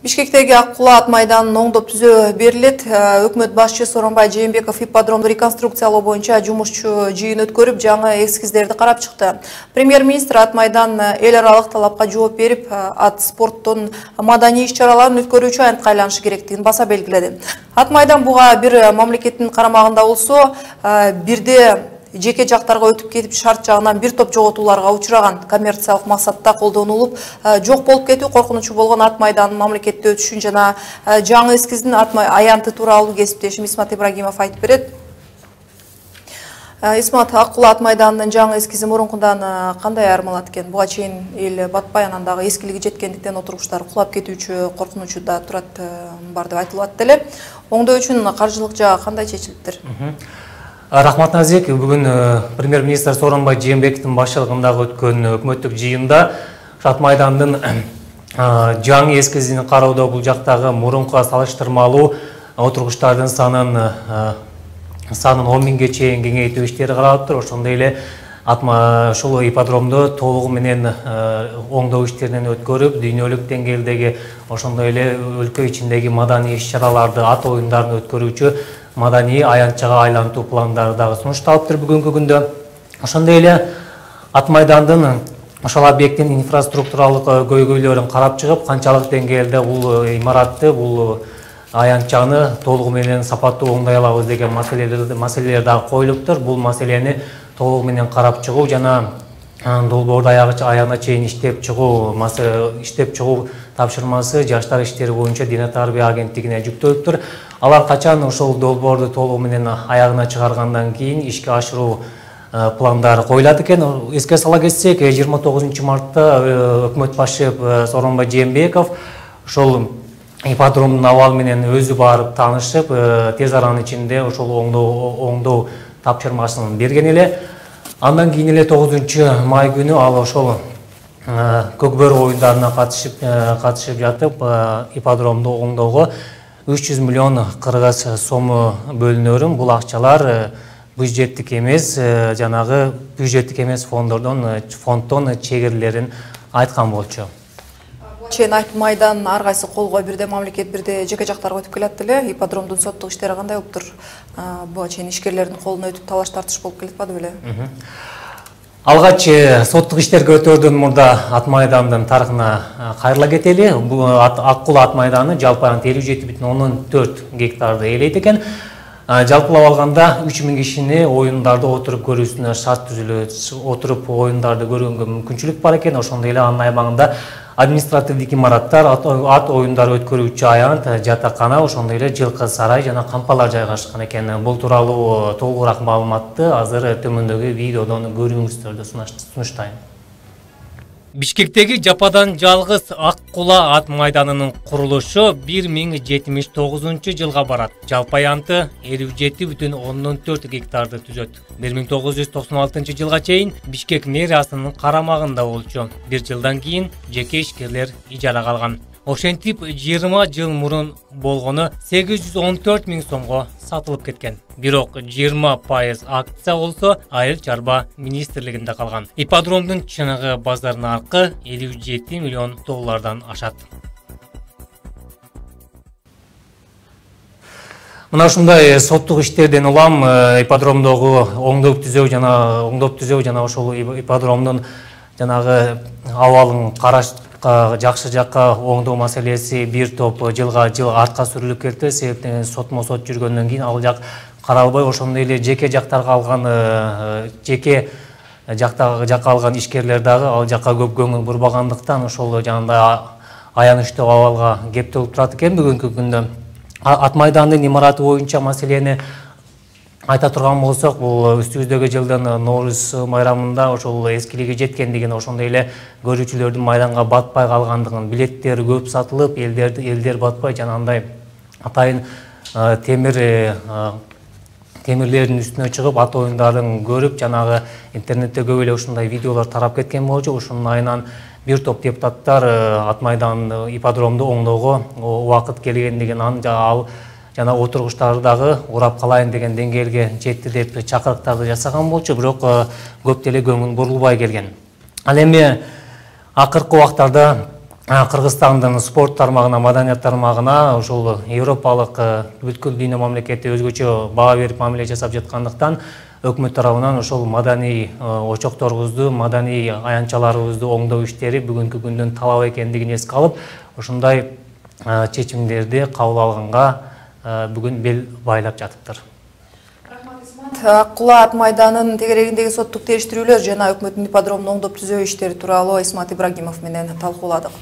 Бишкектеги Аккула ат майданын оңдоп түзөө берилет. Өкмөт башчысы Сооронбай Жээнбеков ипподромду реконструкциялоо боюнча жумушчу жыйын өткөрүп, жаңы эскиздерди карап чыкты. Премьер-министр ат майдан эл аралык талапка жооп берип, ат спорттун маданий иш-чараларын өткөрүүчү айнтка айланышы керектигин баса белгиледи. Ат майдан буга бир мамлекеттин карамагында болсо, бирде жеке жактарга өтүп кетип, шарт жагынан бир топ жоготууларга учураган, коммерциялык максатта колдонулуп, жок болуп кетүү коркунучу болгон ат майданын мамлекетте өтүшүн жана жаңы эскиздин аянты тууралуу кесиптешим Исмат Ибрагимов айтып берет. Исмат, Аккула ат майданынын жаңы эскизи мурункудан кандай айырмалат экен? Буга чейин эл батпай, анан дагы эскилиги жеткендиктен отургучтар кулап кетүүчү коркунучу да турат бар деп айтылып атты эле. Оңдоо үчүн каржылык жагы кандай чечилиптир? Рахмат Назик, бүгін премьер-министр Сооронбай Жээнбековдун башчылыгындагы өткөн өкмөттүк жыйында ат майдандын жаңы эскизин кароодо бул жактагы мурункуга салыштырмалуу отургучтардын санын 10 миңге чейин кеңейтүү иштери каралыптыр. Ошондой эле ушул ипподромдо толугу менен оңдоо иштеринен өткөрүп, дүйнөлүк деңгээлдеги ошондой эле өлкө ичиндеги маданий иш-чараларды, ат оюндарын өткөрүүчү маданий аянтчага айлантуу пландары дагы сунушталыптыр бүгүнкү күндө. Ошондой эле ат майдандын ошол объекттин инфраструктуралык көйгөйлөрүн карап чыгып, канчалык деңгээлде бул имаратты, бул аянтчаны толугу менен сапаттуу оңдой алабыз деген маселелер дагы коюлуптур. Бул маселени толугу менен карап чыгуу жана долбоорду аяна чейин иштеп чыгуу тапшырмасы жаштар иштери боюнча Диний тарбия агенттигине жүктөлүптүр. Алар качан ошол долбоорду толугу менен аягына чыгаргандан кийин ишке ашыруу пландары коюлат экен. Эске сала кетсек, 29 мартта өкмөт башчы Сооронбай Жээнбеков ошол ипподромдун абалы менен өзү барып таанышып, тез аранын ичинде ошол оңдоо тапшырмасын берген эле. Андан кийин эле 9 май күнү ал ошол көкбөрү оюндарына катышып жатып, ипподромду оңдоого 300 миллион кыргыз сому бөлүнөрүн. Бул акчалар бюджеттик эмес, жанагы бюджеттик эмес фонддон чегирилерин айткан болчу. Чейин ат майдан ар кайсы колго бирде мамлекет, бирде жеке жактарга өтүп келет эле. Ипподромдун соттук иштери кандай болуптур? Буга чейин ишкерлердин колуна өтүп талаш тартыш болуп келатпады беле? Алгач соттук иштерге өтөрдөн мурда ат майдандын тарыхына кайрыла кетели. Бул Аккула ат майданы жалпы 57,4 гектарды ээлейт экен. Жалпылап алганда 3000 кишини оюндарды отуруп көрүүсүнө шарт түзүлөт. Отуруп оюндарды көргөнгө мүмкүнчүлүк бар экен. Ошондой эле анын аймагында административдик имараттар, ат оюндары өткөрүүчү аянт, жатакана, ошондой эле жылкы сарай жана кампалар жайгашкан экен. Бул тууралуу толугураак маалыматты азыр төмөндөгү видеодон көрүүңүздөрдү сунуштайм. Бишкектеги жападан жалгыз Аккула ат майданынын курулушу 1079 жылга барат. Жалпы аянты 57,4 гектарды түзөт. 1996 жылга чейин Бишкек мэриясынын карамагында болчу. Бир жылдан кийин жеке ишкерлер ижарага алган. Ошентип 20 жыл мурун болгону 814 миң сомго сатылып кеткен. Бирок 20% акция болсо Айыл чарба министрлигинде калган. Ипподромдун чыныгы базар наркы 57 миллион доллардан ашат. Мына ушундай соттук иштерден улам ипподромдогу оңдоп түзөө жана ошол ипподромдун жанагы абалын караш жакшы жакка оңдоо маселеси бир топ жылга жыл артка сүрүлүп кетти. Себептен сот жүргөндөн кийин ал жак каралбай, ошондой эле жеке жактарга алган ишкерлер дагы ал жакка көп көңүл бурбагандыктан ошол жанагы аянычтуу абалга кептелип турат экен бүгүнкү күндө. Ат майдандын имараты боюнча маселени айта турган болсок, бул үстүбүздөгү жылдын Нооруз майрамында ошол эскилиги жеткендигин, ошондой эле көрүүчүлөрдүн майданга батпай калгандыгын, билеттер көп сатылып, элдер батпай жанагындай атайын темирлердин үстүнө чыгып, ат оюндарын көрүп, жанагы интернетте көп эле ушундай видеолор тарап кеткен болчу. Ушунун айынан бир топ депутаттар ат майданын ипподромду оңдоого убакыт келгендигин, ал жана отургучтарды дагы урап калайын деген деңгээлге жетти деп чакырыктарды жасаган болчу. Бирок көп деле көңүл бурулбай келген. Ал эми акыркы убактарда Кыргызстандын спорт тармагына, маданият тармагына ошол европалык бүткүл дүйнө мамлекети өзгөчө баа берип мамиле жасап жаткандыктан өкмөт тарабынан ошол маданий очокторубузду, маданий аянтчаларыбызды оңдоо иштери бүгүнкү күндүн талабы экендигин эске алып, ушундай чечимдерди кабыл алганга бүгүн бел байлап жатыптыр. Аккула ат майданын тегерегиндеги соттук териштирүүлөр жана өкмөттүн ипподромун оңдоп түзөө иштери тууралуу Исмат Ибрагимов менен талкууладык.